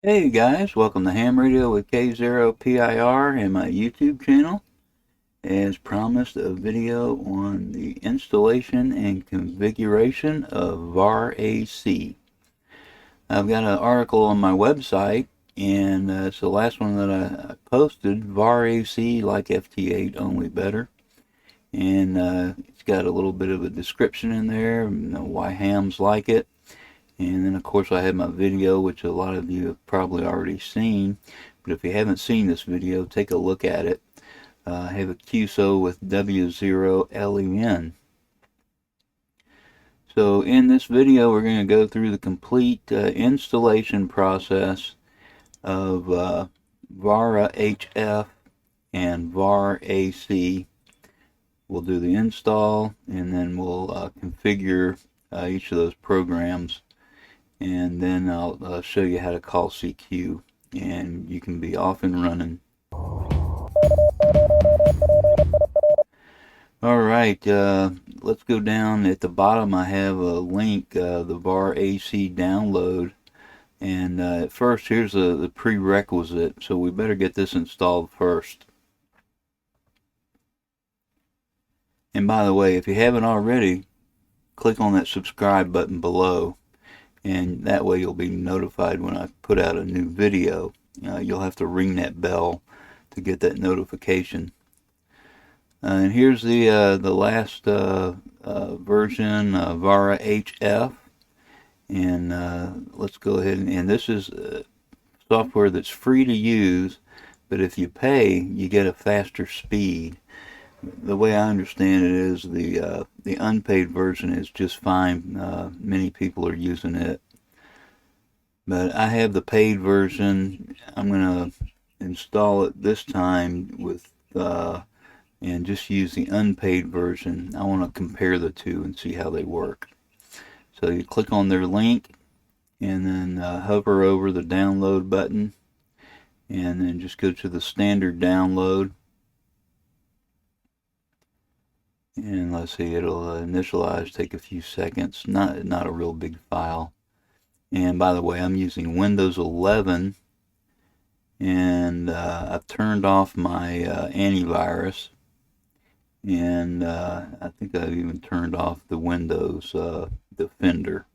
Hey guys, welcome to Ham Radio with K0PIR and my YouTube channel. As promised, a video on the installation and configuration of VarAC. I've got an article on my website, and it's the last one that I posted, VarAC like FT8, only better. And it's got a little bit of a description in there, why hams like it. And then of course I have my video, which a lot of you have probably already seen, but if you haven't seen this video, take a look at it. I have a QSO with W0LEN. So in this video we're going to go through the complete installation process of VARA HF and VarAC. We'll do the install, and then we'll configure each of those programs, and then I'll show you how to call CQ, and you can be off and running. Alright, let's go down. At the bottom I have a link, the VarAC download, and at first here's the prerequisite, so we better get this installed first. And by the way, if you haven't already, click on that subscribe button below, and that way you'll be notified when I put out a new video. You'll have to ring that bell to get that notification. And here's the last version, VARA HF, and let's go ahead and this is software that's free to use, but if you pay, you get a faster speed. The way I understand it is the unpaid version is just fine. Many people are using it, but I have the paid version. I'm going to install it this time with and just use the unpaid version. I want to compare the two and see how they work. So you click on their link, and then hover over the download button, and then just go to the standard download. And let's see, it'll initialize, take a few seconds. Not a real big file. And by the way, I'm using Windows 11, and I've turned off my antivirus, and I think I've even turned off the Windows Defender.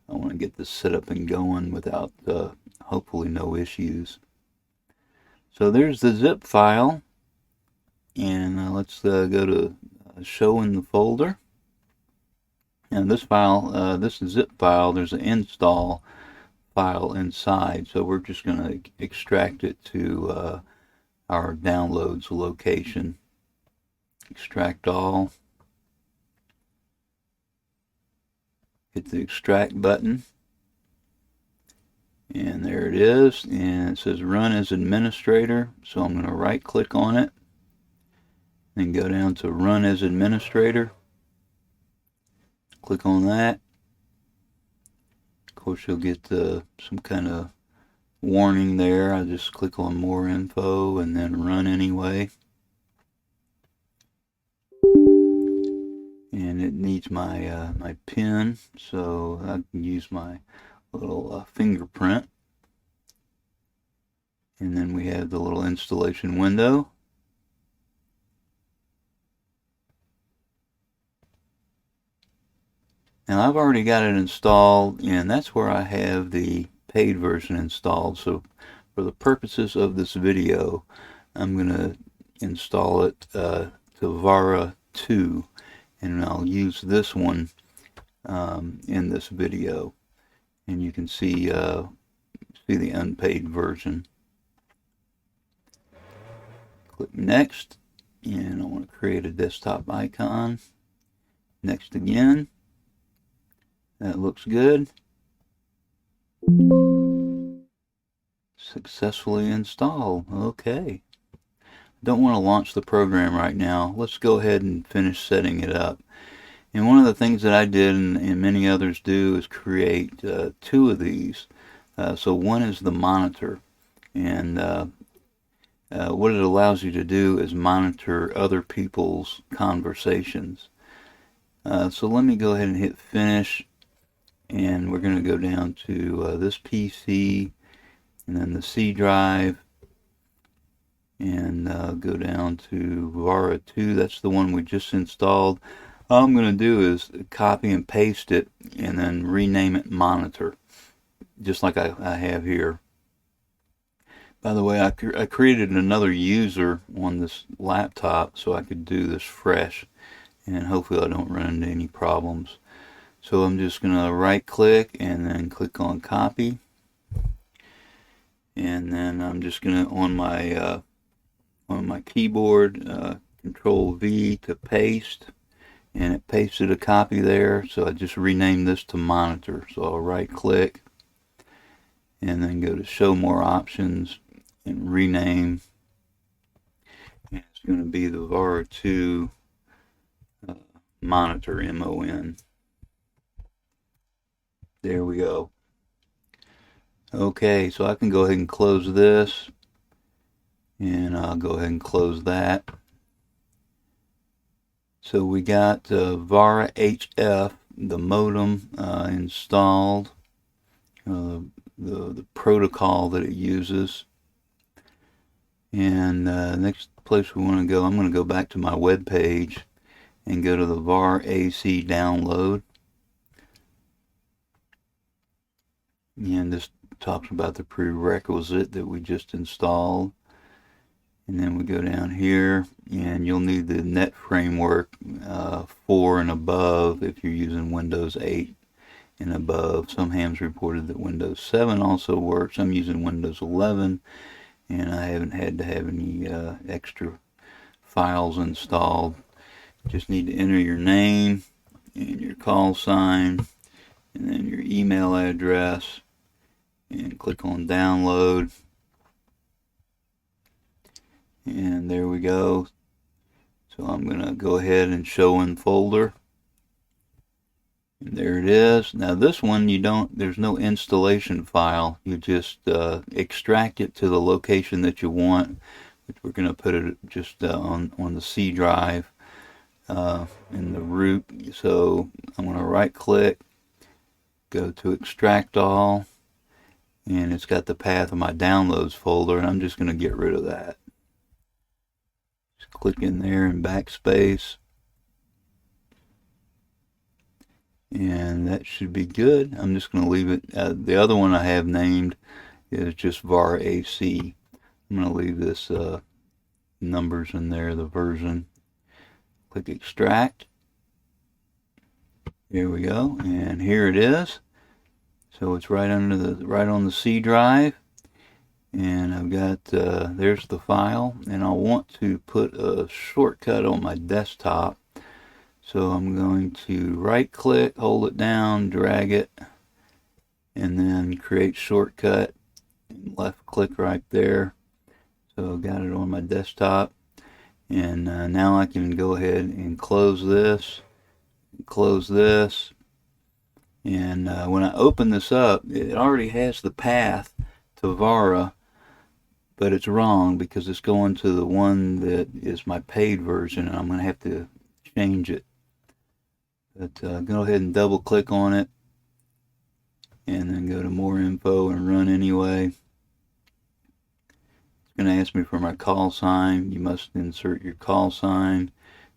I want to get this set up and going without hopefully no issues. So there's the zip file, and let's go to show in the folder. And this file, this zip file, there's an install file inside, so we're just going to extract it to our downloads location. Extract all. Hit the extract button, and there it is, and it says run as administrator, so I'm going to right click on it, then go down to run as administrator, click on that. Of course you'll get some kind of warning there. I just click on more info and then run anyway. And it needs my my pin, so I can use my little fingerprint. And then we have the little installation window. Now I've already got it installed, and that's where I have the paid version installed. So for the purposes of this video, I'm going to install it to VARA 2, and I'll use this one in this video. And you can see the unpaid version. Click next, and I want to create a desktop icon. Next again. That looks good. Successfully installed. Okay. Don't want to launch the program right now. Let's go ahead and finish setting it up. And one of the things that I did, and many others do, is create two of these. So one is the monitor, and what it allows you to do is monitor other people's conversations. So let me go ahead and hit finish, and we're going to go down to this PC, and then the C drive, and go down to VARA 2. That's the one we just installed. All I'm going to do is copy and paste it and then rename it monitor, just like I have here. By the way, I created another user on this laptop so I could do this fresh, and hopefully I don't run into any problems. So I'm just going to right click and then click on copy, and then I'm just going to on my keyboard Control V to paste, and it pasted a copy there. So I just renamed this to monitor. So I'll right click and then go to show more options and rename, and it's going to be the VARA 2 monitor, MON. There we go. Okay, so I can go ahead and close this, and I'll go ahead and close that. So we got VARA HF, the modem installed, the protocol that it uses. And next place we want to go, I'm going to go back to my web page and go to the VarAC download. And this talks about the prerequisite that we just installed. And then we go down here, and you'll need the Net Framework 4 and above if you're using Windows 8 and above. Some hams reported that Windows 7 also works. I'm using Windows 11, and I haven't had to have any extra files installed. Just need to enter your name and your call sign and then your email address, and click on download, and there we go. So I'm going to go ahead and show in folder, and there it is. Now this one, there's no installation file. You just extract it to the location that you want, which we're going to put it just on the C drive in the root. So I'm going to right click, go to extract all, and it's got the path of my downloads folder, and I'm just going to get rid of that. Just click in there and backspace, and that should be good. I'm just going to leave it. The other one I have named is just VarAC. I'm going to leave this numbers in there, the version. Click extract. There we go, and here it is. So it's right on the C drive, and I've got there's the file, and I want to put a shortcut on my desktop. So I'm going to right click, hold it down, drag it, and then create shortcut, and left click right there. So I've got it on my desktop, and now I can go ahead and close this, and when I open this up, it already has the path to VARA, but it's wrong because it's going to the one that is my paid version, and I'm going to have to change it. But go ahead and double click on it, and then go to more info and run anyway. It's going to ask me for my call sign. You must insert your call sign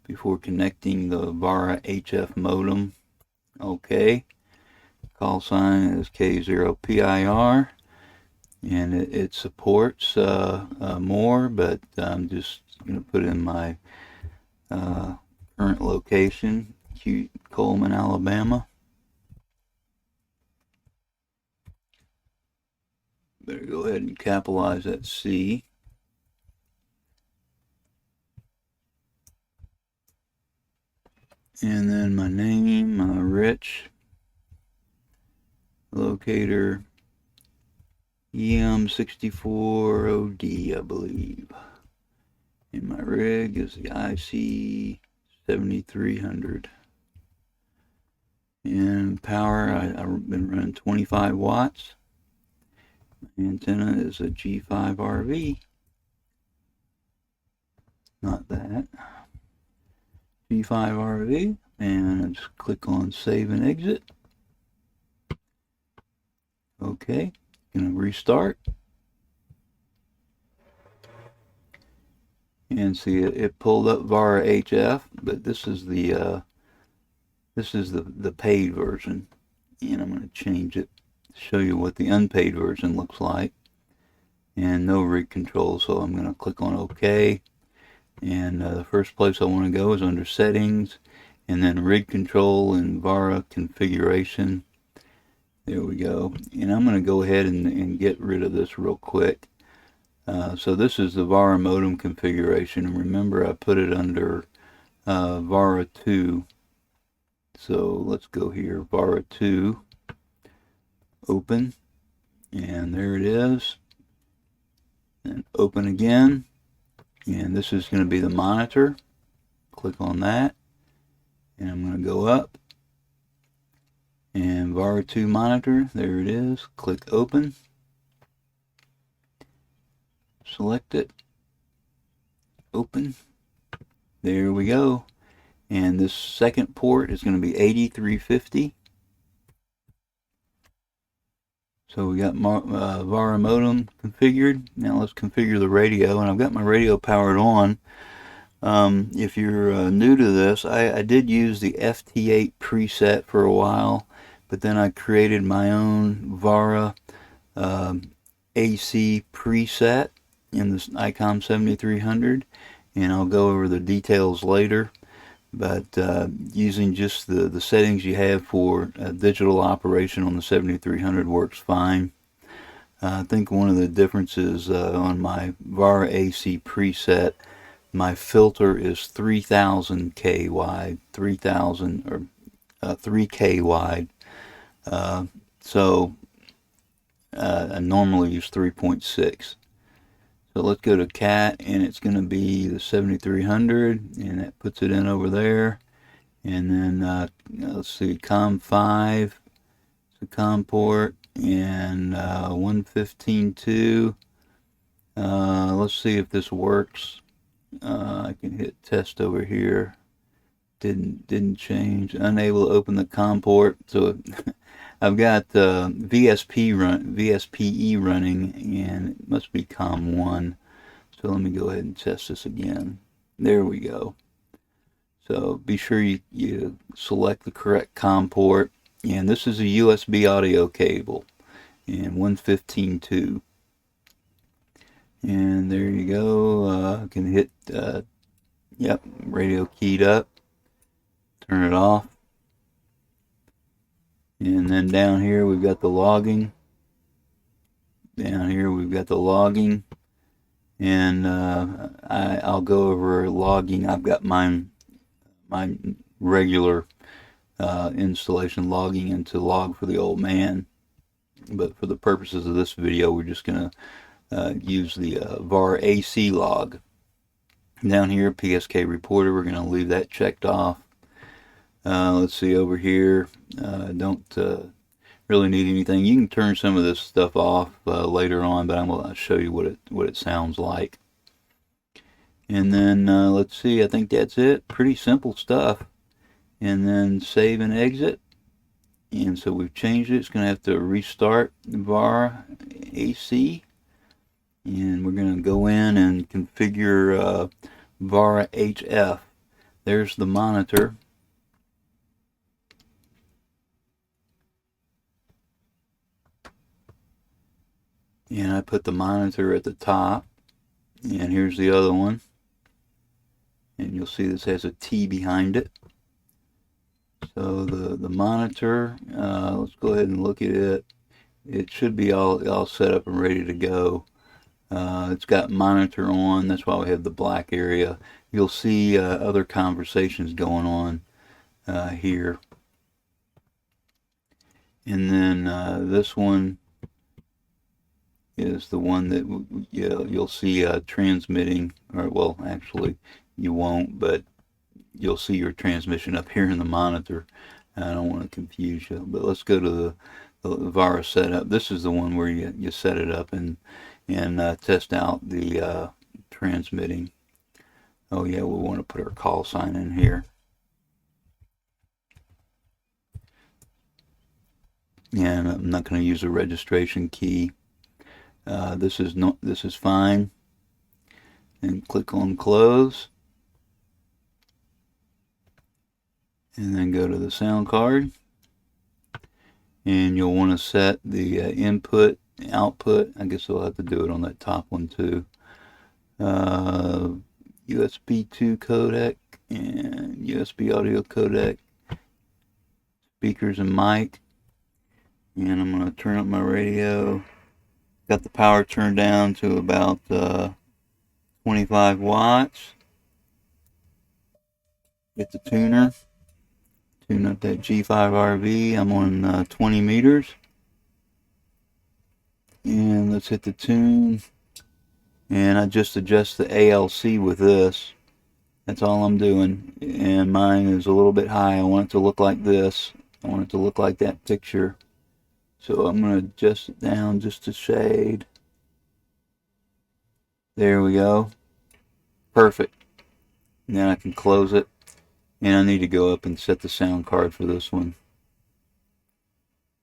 before connecting the VARA HF modem. Okay. Call sign is K0PIR, and it supports more, but I'm just going to put in my current location, Coleman, Alabama. Better go ahead and capitalize that C. And then my name, Rich. Locator EM64OD, I believe. And my rig is the IC7300. And power, I've been running 25 watts. My antenna is a G5RV. Not that. G5RV. And I just click on save and exit. Okay, gonna restart. and see it pulled up VARA HF, but this is the paid version, and I'm going to change it to show you what the unpaid version looks like. And no rig control, so I'm going to click on OK. And the first place I want to go is under settings, and then rig control and VARA configuration. There we go. And I'm going to go ahead and get rid of this real quick. So this is the VARA modem configuration, and remember I put it under VARA 2. So let's go here, VARA 2, open, and there it is. And open again, and this is going to be the monitor. Click on that, and I'm going to go up, and VARA 2 monitor, there it is. Click open, select it, open, there we go. And this second port is going to be 8350. So we got VARA modem configured. Now let's configure the radio, and I've got my radio powered on. If you're new to this, I did use the FT8 preset for a while, but then I created my own VARA AC preset in this icom 7300, and I'll go over the details later. But using just the settings you have for digital operation on the 7300 works fine. I think one of the differences on my VARA AC preset, my filter is 3000K wide, 3000 or 3K wide. So I normally use 3.6. So let's go to CAT, and it's going to be the 7300, and that puts it in over there. And then let's see, COM5, it's a COM port, and 115.2. Let's see if this works. I can hit test over here. Didn't change. Unable to open the COM port. So I've got VSPE running, and it must be COM1. So let me go ahead and test this again. There we go. So be sure you select the correct COM port. And this is a USB audio cable, and 115.2. And there you go. I can hit, yep, radio keyed up. Turn it off. And then down here we've got the logging. Down here we've got the logging. And I'll go over logging. I've got my regular installation logging into log for the old man. But for the purposes of this video, we're just going to use the VARA AC log. Down here, PSK reporter, we're going to leave that checked off. Let's see over here. Don't really need anything. You can turn some of this stuff off later on, but I'm going to show you what it sounds like. And then let's see. I think that's it. Pretty simple stuff. And then save and exit. And so we've changed it. It's going to have to restart VARA AC. And we're going to go in and configure VARA HF. There's the monitor. And I put the monitor at the top. And here's the other one. And you'll see this has a T behind it. So the monitor, let's go ahead and look at it. It should be all set up and ready to go. It's got monitor on. That's why we have the black area. You'll see other conversations going on here. And then this one is the one that you'll see transmitting, or well, actually you won't, but you'll see your transmission up here in the monitor. I don't want to confuse you, but let's go to the VARA setup. This is the one where you set it up and test out the transmitting. Oh yeah, we want to put our call sign in here. And I'm not going to use a registration key. This is fine. and click on close, and then go to the sound card, and you'll want to set the input, output. I guess we'll have to do it on that top one too. USB 2 codec and USB audio codec, speakers and mic. And I'm going to turn up my radio. Got the power turned down to about 25 watts. Get the tuner. Tune up that G5RV. I'm on 20 meters. And let's hit the tune. And I just adjust the ALC with this. That's all I'm doing. And mine is a little bit high. I want it to look like this. I want it to look like that picture. So I'm going to adjust it down just a shade. There we go. Perfect. And then I can close it. And I need to go up and set the sound card for this one.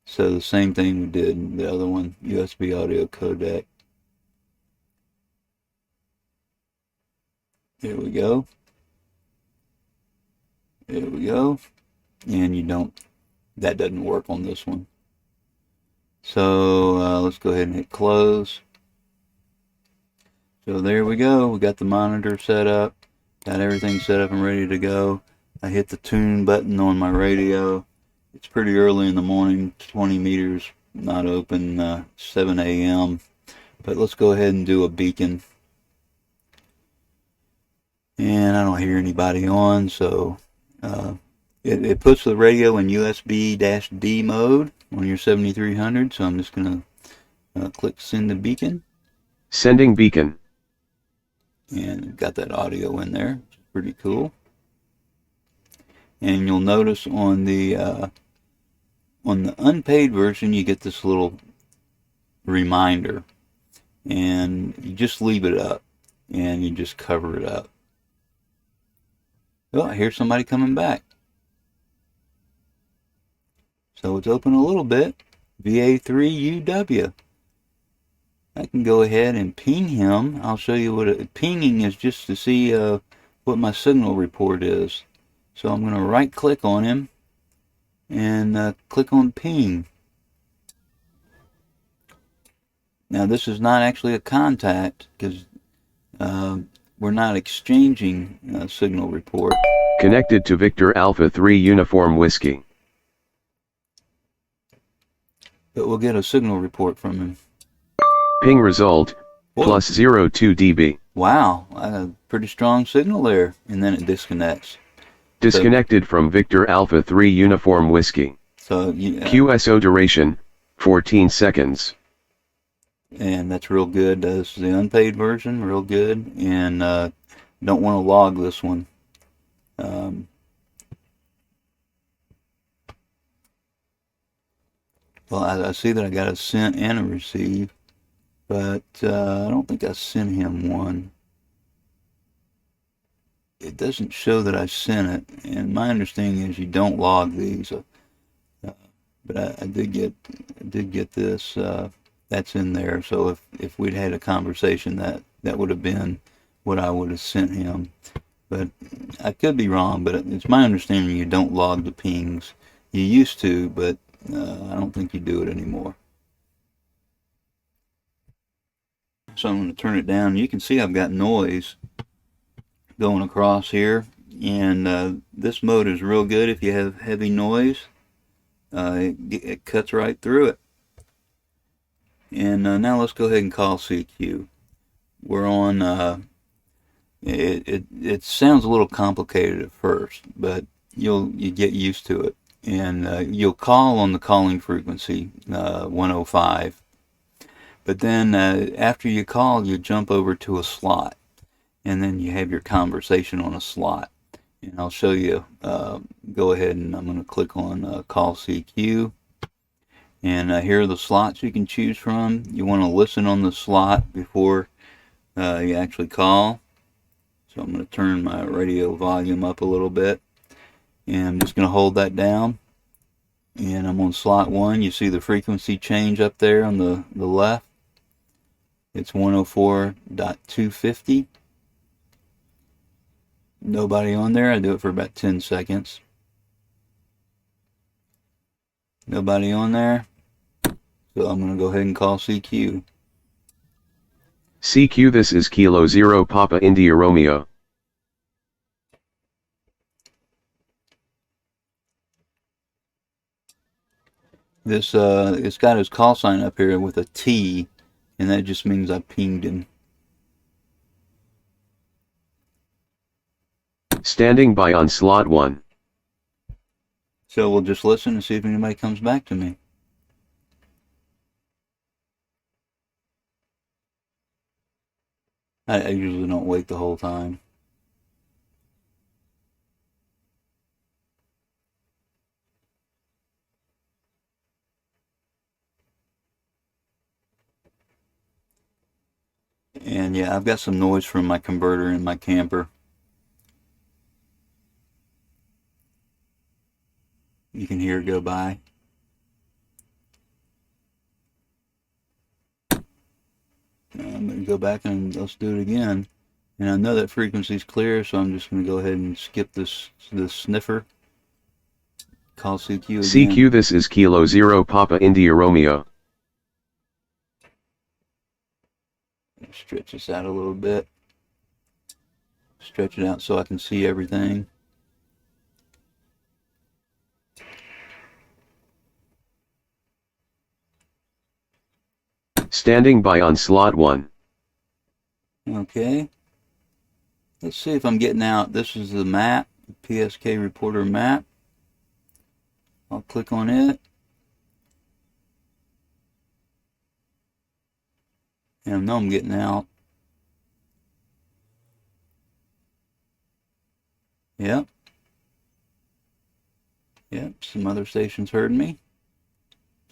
So the same thing we did in the other one, USB audio codec. There we go. There we go. And that doesn't work on this one. So let's go ahead and hit close. So there we go. We got the monitor set up. Got everything set up and ready to go. I hit the tune button on my radio. It's pretty early in the morning, 20 meters, not open, 7 a.m. But let's go ahead and do a beacon. And I don't hear anybody on, so it puts the radio in USB-D mode on your 7300. So I'm just going to click send the beacon. Sending beacon. And got that audio in there, which is pretty cool. And you'll notice on the unpaid version, you get this little reminder, and you just leave it up, and you just cover it up. Oh, I hear somebody coming back. So it's open a little bit. VA3UW. I can go ahead and ping him. I'll show you what pinging is, just to see what my signal report is. So I'm going to right click on him and click on ping. Now this is not actually a contact, because we're not exchanging signal report. Connected to Victor Alpha 3 Uniform Whiskey. But we'll get a signal report from him. Ping result, plus 02 dB. Wow, a pretty strong signal there. And then it disconnects. Disconnected from Victor Alpha 3 Uniform Whiskey. So QSO duration, 14 seconds. And that's real good. This is the unpaid version, real good. And don't want to log this one. Well, I see that I got a sent and a receive, but I don't think I sent him one. It doesn't show that I sent it, and my understanding is you don't log these. But I did get this. That's in there. So if we'd had a conversation, that would have been what I would have sent him. But I could be wrong. But it's my understanding you don't log the pings. You used to, but I don't think you do it anymore. So I'm going to turn it down. You can see I've got noise going across here, and this mode is real good if you have heavy noise. It cuts right through it. And now let's go ahead and call CQ. We're on it sounds a little complicated at first, but you get used to it. And you'll call on the calling frequency 105, but then after you call, you jump over to a slot, and then you have your conversation on a slot. And I'll show you. Go ahead, and I'm going to click on call CQ, and here are the slots you can choose from. You want to listen on the slot before you actually call. So I'm going to turn my radio volume up a little bit. And I'm just going to hold that down, and I'm on slot 1. You see the frequency change up there on the left. It's 104.250, Nobody on there. I do it for about 10 seconds. Nobody on there. So I'm going to go ahead and call CQ. CQ, this is Kilo Zero Papa India Romeo. This it's got his call sign up here with a T, and that just means I pinged him. Standing by on slot 1. So we'll just listen and see if anybody comes back to me. I usually don't wait the whole time. And yeah, I've got some noise from my converter in my camper. You can hear it go by. I'm going to go back and let's do it again. And I know that frequency's clear, so I'm just going to go ahead and skip this sniffer. Call CQ again. CQ, this is Kilo Zero Papa India Romeo. Stretch this out a little bit. Stretch it out so I can see everything. Standing by on slot 1. Okay. Let's see if I'm getting out. This is the map, PSK reporter map. I'll click on it. And I know I'm getting out. Yep. Yep, some other stations heard me.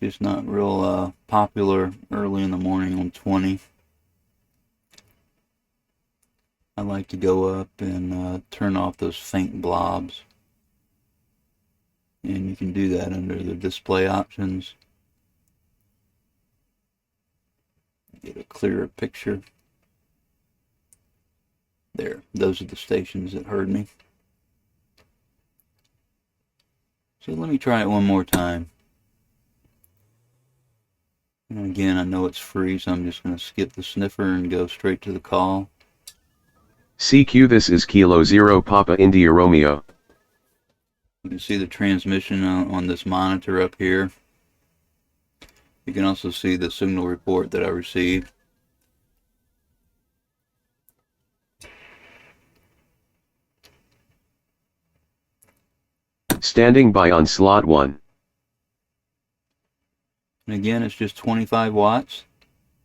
Just not real popular early in the morning on 20. I like to go up and turn off those faint blobs. And you can do that under the display options. Get a clearer picture. There, those are the stations that heard me. So let me try it one more time. And again, I know it's free, so I'm just going to skip the sniffer and go straight to the call. CQ, this is Kilo Zero Papa India Romeo. You can see the transmission on this monitor up here. You can also see the signal report that I received. Standing by on slot 1. And again, it's just 25 watts.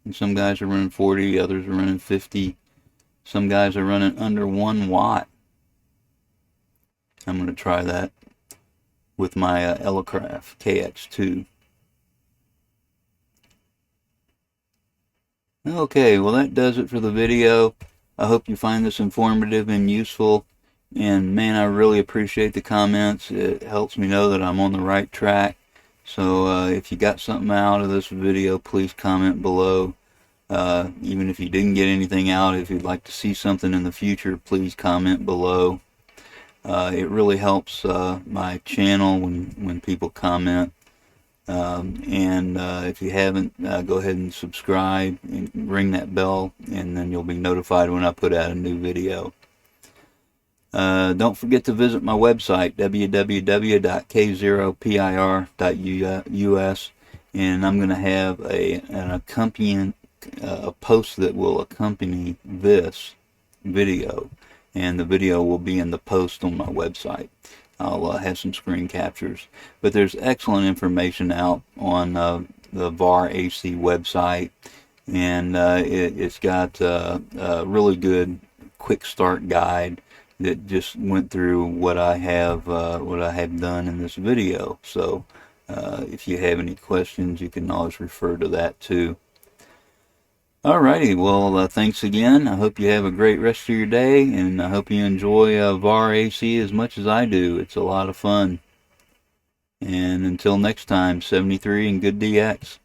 And some guys are running 40, others are running 50. Some guys are running under 1 watt. I'm going to try that with my Elecraft KX2. Okay, well that does it for the video. I hope you find this informative and useful. And man, I really appreciate the comments. It helps me know that I'm on the right track. So if you got something out of this video, please comment below. Even if you didn't get anything out, if you'd like to see something in the future, please comment below. It really helps my channel when people comment. If you haven't, go ahead and subscribe and ring that bell, and then you'll be notified when I put out a new video. Don't forget to visit my website, www.k0pir.us, and I'm going to have an accompanying a post that will accompany this video, and the video will be in the post on my website. I'll have some screen captures, but there's excellent information out on the VarAC website, and it's got a really good quick start guide that just went through what I have done in this video. So if you have any questions, you can always refer to that too. Alrighty, well thanks again. I hope you have a great rest of your day, and I hope you enjoy VarAC as much as I do. It's a lot of fun. And until next time, 73 and good DX.